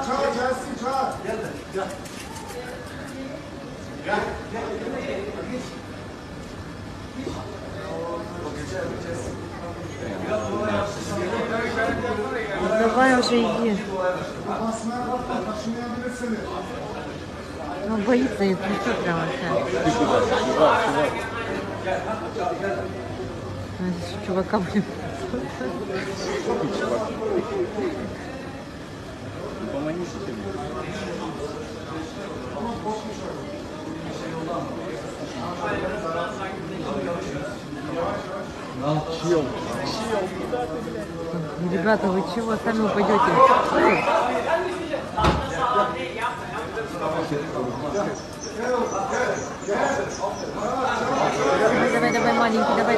çağır gelsin çağır. Gel. Давай уже иди. Basmaya bakma, taşımayabilir seni. Он боится, если что, прямо сейчас. Чувака, блин. Помани себе. Чел. Ребята, вы чего? Сами упадете. Давай, давай, маленький, давай.